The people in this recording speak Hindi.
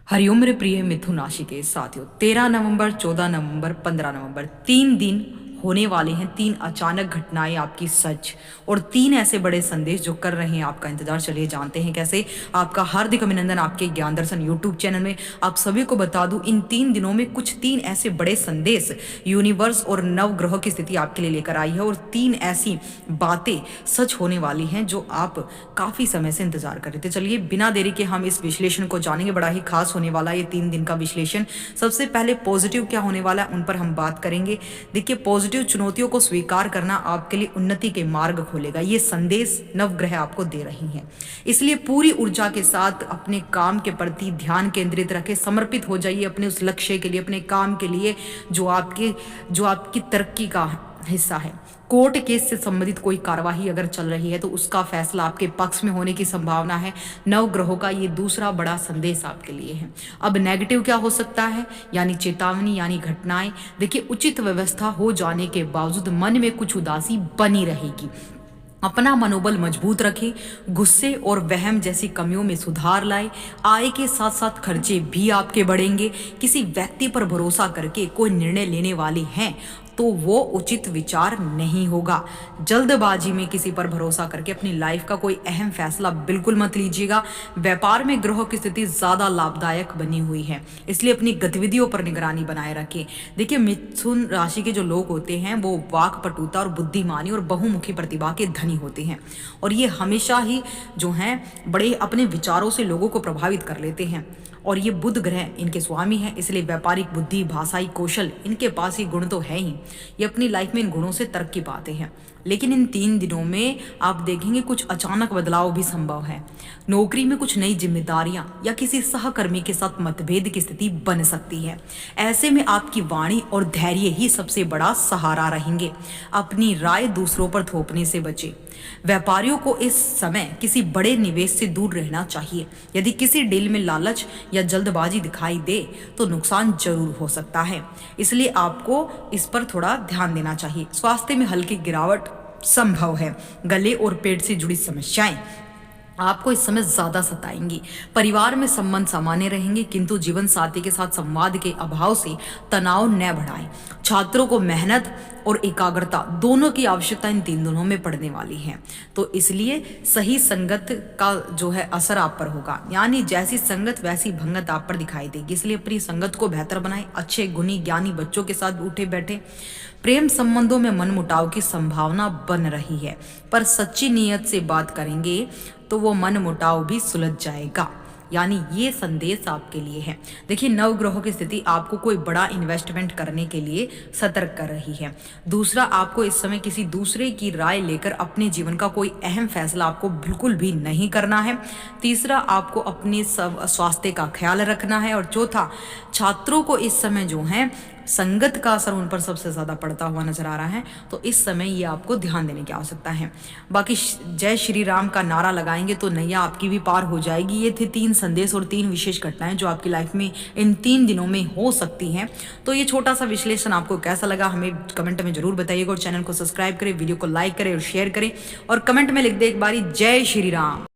हरिओम मेरे प्रिय मिथुन राशि के साथियों, 13 नवंबर, 14 नवंबर, 15 नवंबर 3 दिन होने वाले हैं। 3 अचानक घटनाएं आपकी सच और 3 ऐसे बड़े संदेश जो कर रहे हैं आपका इंतजार। चलिए जानते हैं कैसे। आपका हार्दिक अभिनंदन आपके ज्ञान दर्शन यूट्यूब चैनल में। आप सभी को बता दूं, इन 3 दिनों में कुछ 3 ऐसे बड़े संदेश यूनिवर्स और नवग्रह की स्थिति आपके लिए लेकर आई है और 3 ऐसी बातें सच होने वाली हैं जो आप काफी समय से इंतजार कर रहे थे। चलिए बिना देरी के हम इस विश्लेषण को जानेंगे। बड़ा ही खास होने वाला है ये 3 दिन का विश्लेषण। सबसे पहले पॉजिटिव क्या होने वाला है उन पर हम बात करेंगे। देखिए, पॉजिटिव चुनौतियों को स्वीकार करना आपके लिए उन्नति के मार्ग खोलेगा। ये संदेश नवग्रह आपको दे रही हैं, इसलिए पूरी ऊर्जा के साथ अपने काम के प्रति ध्यान केंद्रित रखें। समर्पित हो जाइए अपने उस लक्ष्य के लिए, अपने काम के लिए जो आपकी तरक्की का हिस्सा है। कोर्ट केस से संबंधित कोई कार्यवाही अगर चल रही है तो उसका फैसला आपके पक्ष में होने की संभावना है। नवग्रहों का ये दूसरा बड़ा संदेश आपके लिए है। अब नेगेटिव क्या हो सकता है, यानी चेतावनी, यानी घटनाएं। देखिए, उचित व्यवस्था हो जाने के बावजूद मन में कुछ उदासी बनी रहेगी। अपना मनोबल मजबूत रखें, गुस्से और वहम जैसी कमियों में सुधार लाए। आय के साथ साथ खर्चे भी आपके बढ़ेंगे। किसी व्यक्ति पर भरोसा करके कोई निर्णय लेने वाले हैं तो वो उचित विचार नहीं होगा। जल्दबाजी में किसी पर भरोसा करके अपनी लाइफ का कोई अहम फैसला बिल्कुल मत लीजिएगा। व्यापार में ग्रहों की स्थिति ज्यादा लाभदायक बनी हुई है, इसलिए अपनी गतिविधियों पर निगरानी बनाए रखें। देखिए, मिथुन राशि के जो लोग होते हैं वो वाक्पटुता और बुद्धिमानी और बहुमुखी प्रतिभा के धनी होते हैं और ये हमेशा ही जो हैं बड़े अपने विचारों से लोगों को प्रभावित कर लेते हैं। और ये बुध ग्रह इनके स्वामी है, इसलिए व्यापारिक बुद्धि, भाषाई कौशल, इनके पास ये गुण तो है ही। ये अपनी लाइफ में इन गुणों से तरक्की पाते हैं। लेकिन इन 3 दिनों में आप देखेंगे कुछ अचानक बदलाव भी संभव है। नौकरी में कुछ नई जिम्मेदारियां या किसी सहकर्मी के साथ मतभेद की स्थिति बन सकती है। ऐसे में आपकी वाणी और धैर्य ही सबसे बड़ा सहारा रहेंगे। अपनी राय दूसरों पर थोपने से बचें। व्यापारियों को इस समय किसी बड़े निवेश से दूर रहना चाहिए। यदि किसी डील में लालच या जल्दबाजी दिखाई दे तो नुकसान जरूर हो सकता है, इसलिए आपको इस पर थोड़ा ध्यान देना चाहिए। स्वास्थ्य में हल्की गिरावट संभव है। गले और पेट से जुड़ी समस्याएं आपको इस समय ज्यादा सताएंगी। परिवार में संबंध सामान्य रहेंगे, किंतु जीवन साथी के साथ संवाद के अभाव से तनाव न बढ़ाएं। छात्रों को मेहनत और एकाग्रता दोनों की आवश्यकता इन 3 दिनों में पड़ने वाली है, तो इसलिए सही संगत का जो है असर आप पर होगा। यानी जैसी संगत वैसी भंगत आप पर दिखाई देगी, इसलिए अपनी संगत को बेहतर बनाएं। अच्छे गुणी ज्ञानी बच्चों के साथ उठे बैठे। प्रेम संबंधों में मनमुटाव की संभावना बन रही है, पर सच्ची नीयत से बात करेंगे तो वो मनमुटाव भी सुलझ जाएगा। यानी ये संदेश आपके लिए है। देखिए, नवग्रहों की स्थिति आपको कोई बड़ा इन्वेस्टमेंट करने के लिए सतर्क कर रही है। दूसरा, आपको इस समय किसी दूसरे की राय लेकर अपने जीवन का कोई अहम फैसला आपको बिल्कुल भी नहीं करना है। तीसरा, आपको अपने सब स्वास्थ्य का ख्याल रखना है। और चौथा, छात्रों को इस समय जो है संगत का असर उन पर सबसे ज्यादा पड़ता हुआ नजर आ रहा है, तो इस समय ये आपको ध्यान देने की आवश्यकता है। बाकी जय श्री राम का नारा लगाएंगे तो नैया आपकी भी पार हो जाएगी। ये थे 3 संदेश और 3 विशेष घटनाएं जो आपकी लाइफ में इन 3 दिनों में हो सकती हैं। तो ये छोटा सा विश्लेषण आपको कैसा लगा हमें कमेंट में जरूर बताइएगा और चैनल को सब्सक्राइब करें, वीडियो को लाइक करें और शेयर करें और कमेंट में लिख दे एक बारी जय श्री राम।